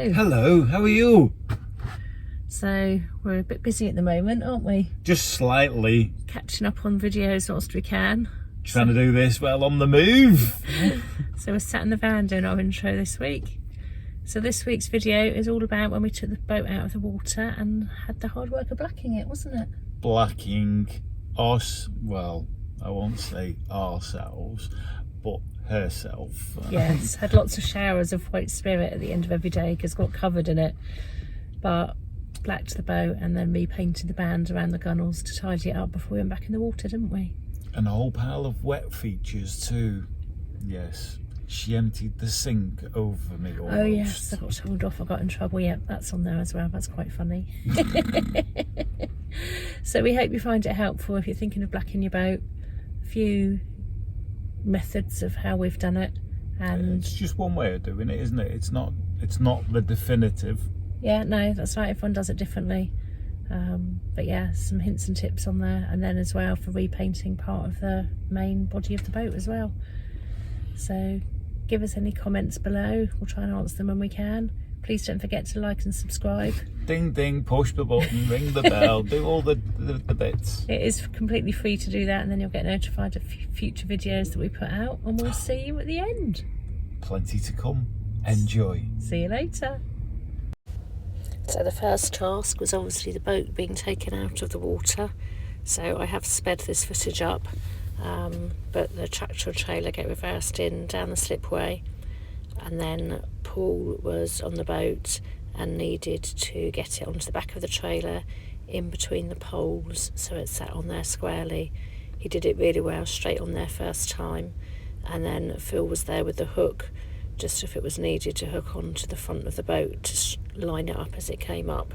Hello. Hello, how are you? So we're a bit busy at the moment, aren't we? Just slightly. Catching up on videos whilst we can. Trying to do this while on the move. So we're sat in the van doing our intro this week. So this week's video is all about when we took the boat out of the water and had the hard work of blacking it, wasn't it? Blacking us, well, I won't say ourselves, but herself. Yes, had lots of showers of white spirit at the end of every day because got covered in it. But blacked the boat and then repainted the band around the gunnels to tidy it up before we went back in the water, didn't we? And a whole pile of wet features too. Yes, she emptied the sink over me almost. Oh yes, I got told off, I got in trouble. Yep, that's on there as well, that's quite funny. So we hope you find it helpful if you're thinking of blacking your boat. A few methods of how we've done it, and it's just one way of doing it, isn't it? It's not the definitive. Yeah, no, that's right, everyone does it differently. But yeah, some hints and tips on there, and then as well for repainting part of the main body of the boat as well. So give us any comments below, we'll try and answer them when we can. Please don't forget to like and subscribe. Ding ding, push the button, ring the bell, do all the bits. It is completely free to do that, and then you'll get notified of future videos that we put out, and we'll see you at the end. Plenty to come. Enjoy. See you later. So the first task was obviously the boat being taken out of the water. So I have sped this footage up, but the tractor trailer get reversed in down the slipway, and then Paul was on the boat and needed to get it onto the back of the trailer in between the poles so it sat on there squarely. He did it really well, straight on there first time, and then Phil was there with the hook just if it was needed to hook onto the front of the boat to line it up as it came up.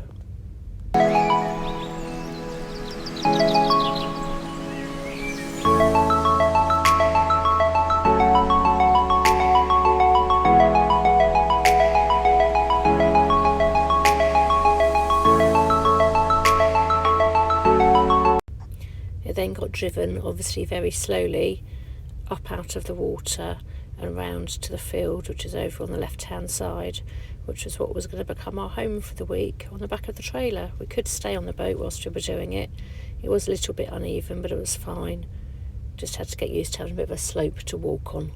It then got driven, obviously very slowly, up out of the water and round to the field, which is over on the left hand side, which was what was going to become our home for the week, on the back of the trailer. We could stay on the boat whilst we were doing it. It was a little bit uneven, but it was fine. Just had to get used to having a bit of a slope to walk on.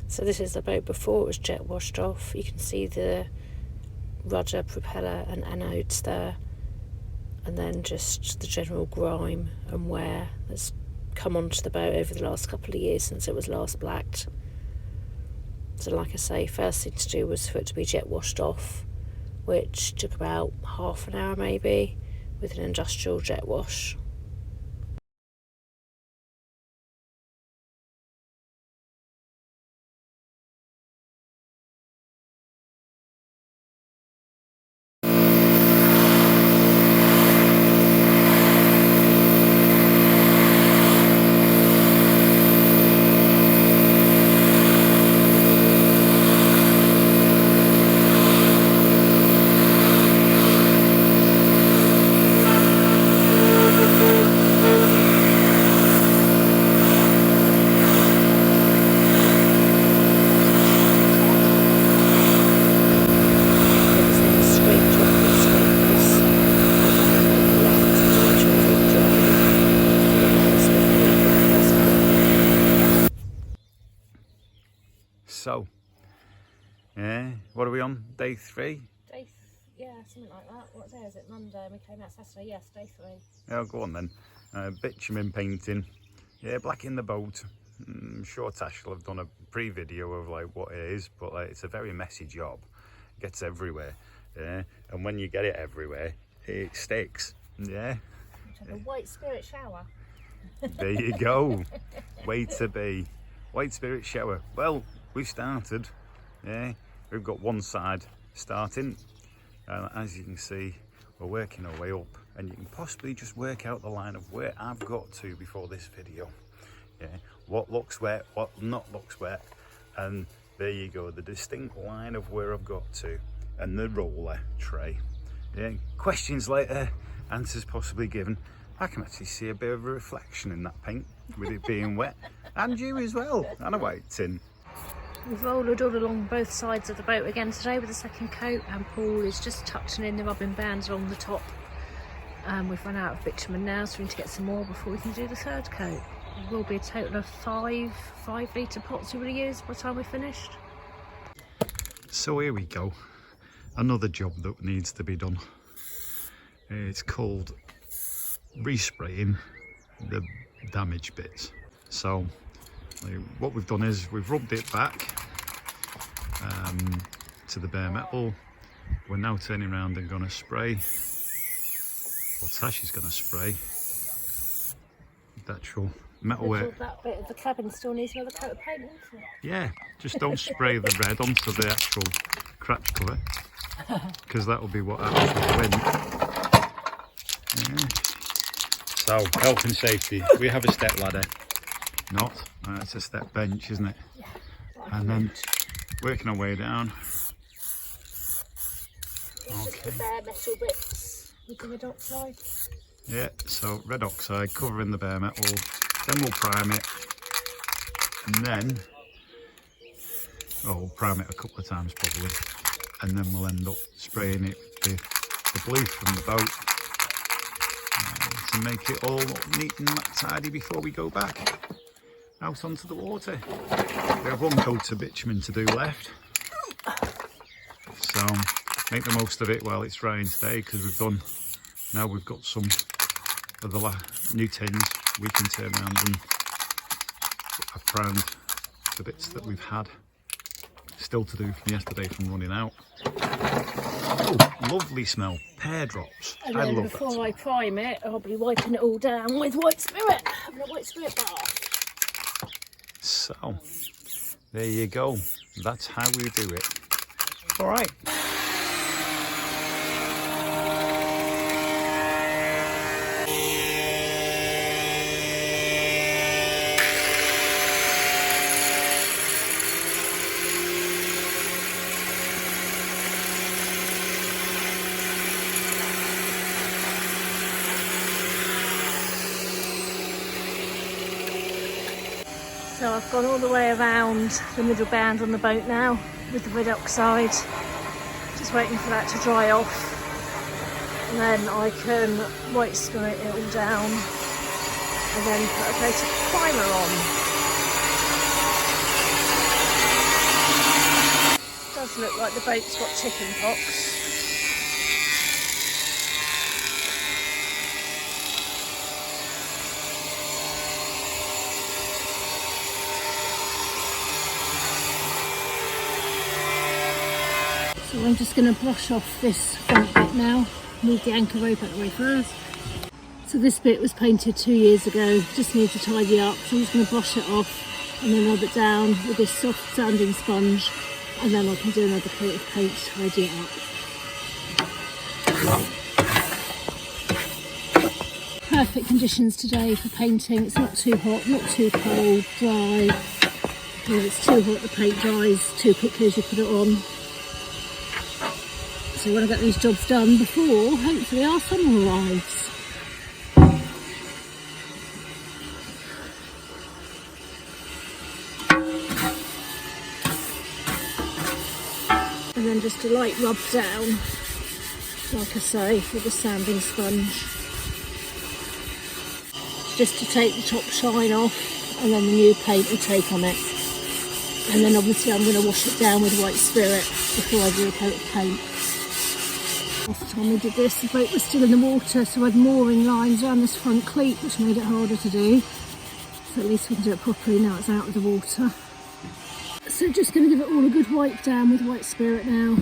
So this is the boat before it was jet washed off. You can see the rudder, propeller and anodes there, and then just the general grime and wear that's come onto the boat over the last couple of years since it was last blacked. So like I say, first thing to do was for it to be jet washed off, which took about half an hour maybe with an industrial jet wash. So, yeah, what are we on? Day 3? Yeah, something like that. What day is it? Monday, and we came out Saturday. Yes, day 3. Oh, go on then. Bitumen painting. Yeah, black in the boat. I'm sure Tash will have done a pre-video of like what it is, but like it's a very messy job. It gets everywhere. Yeah, and when you get it everywhere, it sticks. Yeah. Have a white spirit shower. There you go. Way to be. White spirit shower. Well, we've started. Yeah, we've got one side starting. As you can see, we're working our way up, and you can possibly just work out the line of where I've got to before this video. Yeah, what looks wet, what not looks wet, and there you go, the distinct line of where I've got to, and the roller tray. Yeah, questions later, answers possibly given. I can actually see a bit of a reflection in that paint with it being wet, and you as well, and a white tin. We've rolled all along both sides of the boat again today with the second coat, and Paul is just touching in the rubbing bands along the top. We've run out of bitumen now, so we need to get some more before we can do the third coat. It will be a total of 5 litre pots we will use by the time we're finished. So here we go, another job that needs to be done. It's called respraying the damaged bits. So what we've done is we've rubbed it back to the bare metal. We're now turning around and going to spray, or Tash is going to spray the actual metalwork. That bit of the cabin still needs another coat of paint, doesn't it? Yeah, just don't spray the red onto the actual crash cover, because that will be what happens with the wind. Yeah. So, health and safety, we have a step ladder. Not, it's a step bench, isn't it? Yeah. And then working our way down. Okay. The bare metal bits with the red oxide. Yeah, so red oxide covering the bare metal, then we'll prime it, and then, we'll prime it a couple of times probably, and then we'll end up spraying it with the blue from the boat to make it all neat and tidy before we go back out onto the water. We have one coat of bitumen to do left, so make the most of it while it's drying today, because we've got some of the new tins we can turn around and I've primed the bits that we've had still to do from yesterday from running out. Oh, lovely smell, pear drops. And I then love before it. I prime it, I'll be wiping it all down with white spirit, having a white spirit bath. So there you go, that's how we do it. All right. So I've gone all the way around the middle band on the boat now with the red oxide, just waiting for that to dry off, and then I can white spirit it all down and then put a coat of primer on. It does look like the boat's got chicken pox. So I'm just going to brush off this front bit now, move the anchor rope out of the way first. So this bit was painted 2 years ago, just need to tidy up, so I'm just going to brush it off and then rub it down with this soft sanding sponge, and then I can do another coat of paint to tidy it up. Perfect conditions today for painting. It's not too hot, not too cold, dry. If it's too hot, the paint dries too quickly as you put it on. So I want to get these jobs done before, hopefully, our summer arrives. And then just a light rub down, like I say, with a sanding sponge. Just to take the top shine off, and then the new paint will take on it. And then obviously I'm going to wash it down with white spirit before I do a coat of paint. Last time we did this, the boat was still in the water, so I had mooring lines around this front cleat, which made it harder to do. So at least we can do it properly now it's out of the water. So just going to give it all a good wipe down with white spirit now.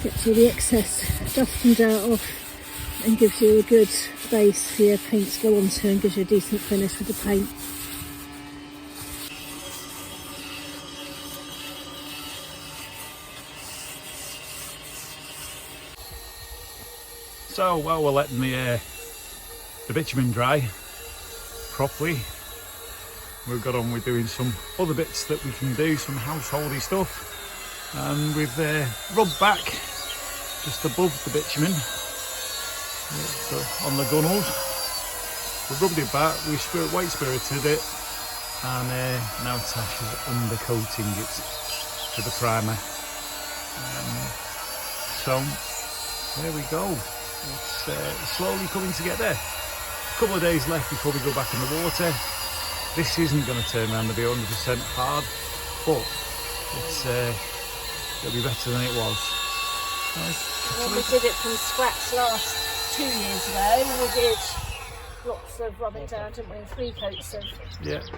Gets all the excess dust and dirt off and gives you a good base for your paint to go onto and gives you a decent finish with the paint. So while we're letting the bitumen dry properly, we've got on with doing some other bits that we can do, some householdy stuff. And we've rubbed back just above the bitumen on the gunnels. We've rubbed it back, we white spirited it, and now Tash is undercoating it with the primer. So there we go. It's slowly coming together. A couple of days left before we go back in the water. This isn't going to turn around to be 100% hard, but it'll be better than it was. Well, we did it from scratch last 2 years ago. We did lots of rubbing down, didn't we? 3 coats of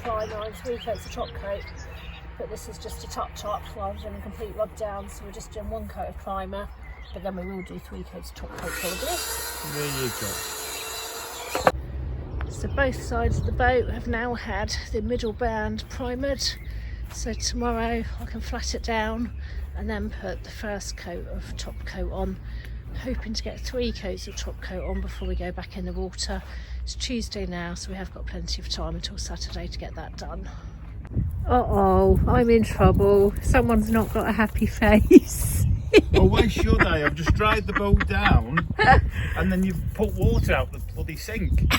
primer and 3 coats of top coat. But this is just a top rather than a complete rub down, so we're just doing 1 coat of primer. But then we will do 3 coats of top coat probably. There you go. So both sides of the boat have now had the middle band primered. So tomorrow I can flat it down and then put the first coat of top coat on. Hoping to get 3 coats of top coat on before we go back in the water. It's Tuesday now, so we have got plenty of time until Saturday to get that done. Uh-oh, I'm in trouble. Someone's not got a happy face. Well, why should I? I've just dried the boat down and then you've put water out the bloody sink.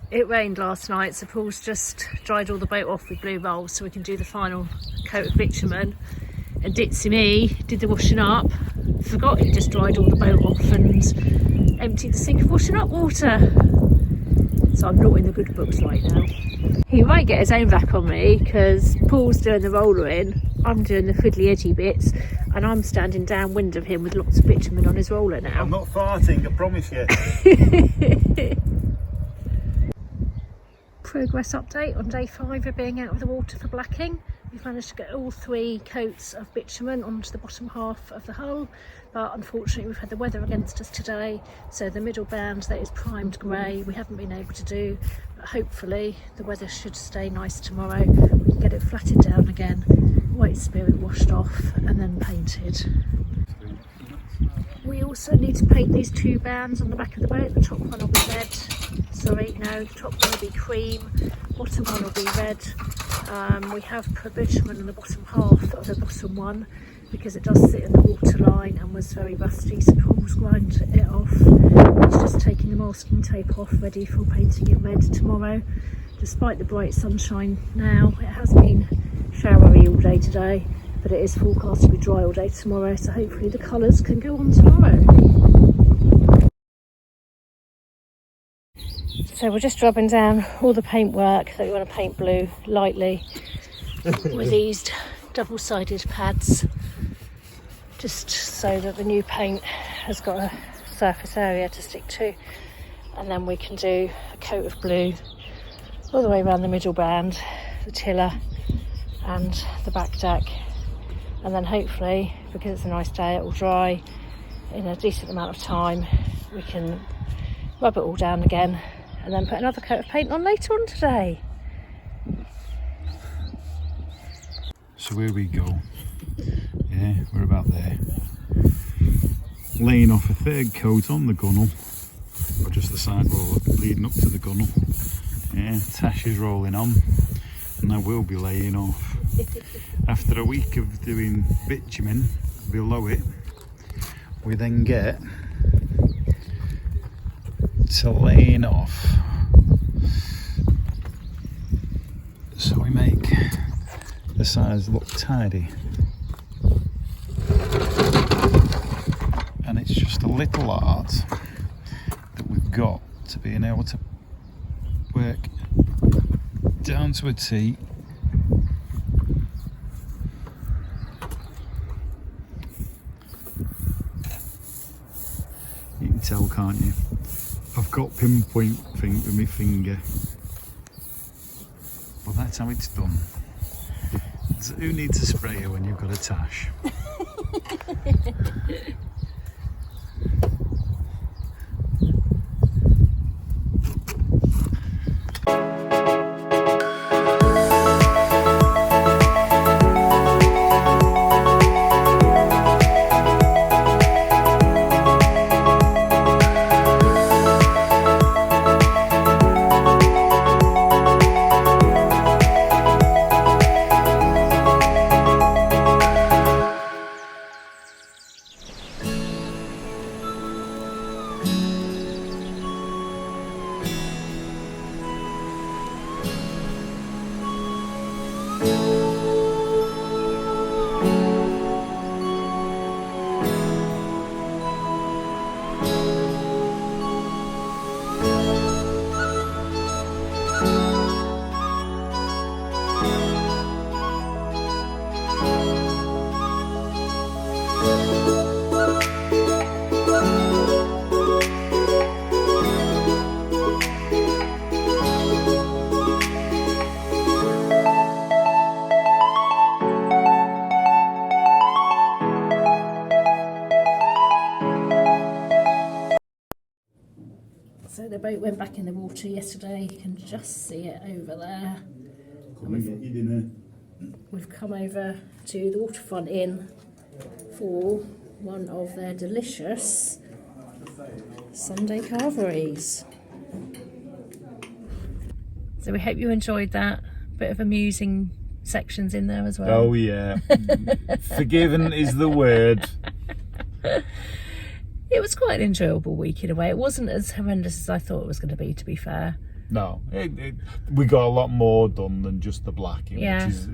It rained last night, so Paul's just dried all the boat off with blue rolls so we can do the final coat of bitumen. And Ditsy me did the washing up, forgot he just dried all the boat off and emptied the sink of washing up water. So I'm not in the good books right now. He might get his own back on me because Paul's doing the roller in, I'm doing the fiddly edgy bits, and I'm standing downwind of him with lots of bitumen on his roller now. I'm not farting, I promise you. Progress update on day 5 of being out of the water for blacking. We've managed to get all 3 coats of bitumen onto the bottom half of the hull, but unfortunately we've had the weather against us today, so the middle band that is primed grey we haven't been able to do, but hopefully the weather should stay nice tomorrow. We can get it flatted down again, white spirit washed off and then painted. We also need to paint these 2 bands on the back of the boat. The top one will be red. Sorry, no, the top one will be cream, bottom one will be red. We have put bitumen on the bottom half of the bottom one because it does sit in the water line and was very rusty, so Paul's grind it off. He's just taking the masking tape off, ready for painting it red tomorrow. Despite the bright sunshine now, it has been showery all day today, but it is forecast to be dry all day tomorrow, so hopefully the colours can go on tomorrow. So we're just rubbing down all the paintwork that we want to paint blue lightly with these double-sided pads, just so that the new paint has got a surface area to stick to, and then we can do a coat of blue all the way around the middle band, the tiller and the back deck, and then hopefully, because it's a nice day, it will dry in a decent amount of time. We can rub it all down again and then put another coat of paint on later on today. So here we go. Yeah, we're about there. Laying off a 3rd coat on the gunnel, or just the side roller leading up to the gunnel. Yeah, Tash is rolling on, and I will be laying off. After a week of doing bitumen below it, we then get to laying off. So we make the sides look tidy. And it's just a little art that we've got to being able to work down to a T can't you? I've got pinpoint thing with my finger. Well, that's how it's done. So who needs a sprayer when you've got a tash? So the boat went back in the water yesterday. You can just see it over there. Come and get your dinner. We've come over to the waterfront inn for one of their delicious Sunday carveries. So we hope you enjoyed that. Bit of amusing sections in there as well. Oh yeah. Forgiven is the word. It was quite an enjoyable week in a way. It wasn't as horrendous as I thought it was going to be fair. No, we got a lot more done than just the blacking, Yeah. which is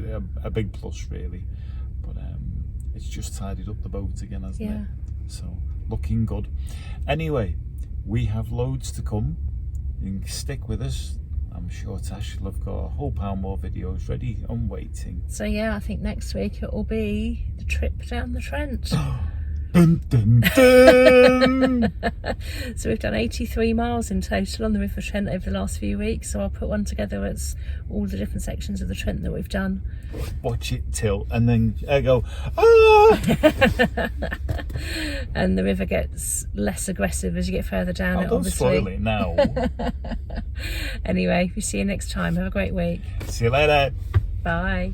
a big plus really. But it's just tidied up the boat again, hasn't Yeah. it? So looking good. Anyway, we have loads to come. You can stick with us. I'm sure Tash will have got a whole pound more videos ready and waiting. So yeah, I think next week it will be the trip down the Trent. Dun, dun, dun. So we've done 83 miles in total on the River Trent over the last few weeks. So I'll put one together. It's all the different sections of the Trent that we've done. Watch it tilt and then I go, ah! And the river gets less aggressive as you get further down it, Don't obviously. spoil it now. Anyway, we'll see you next time. Have a great week. See you later. Bye.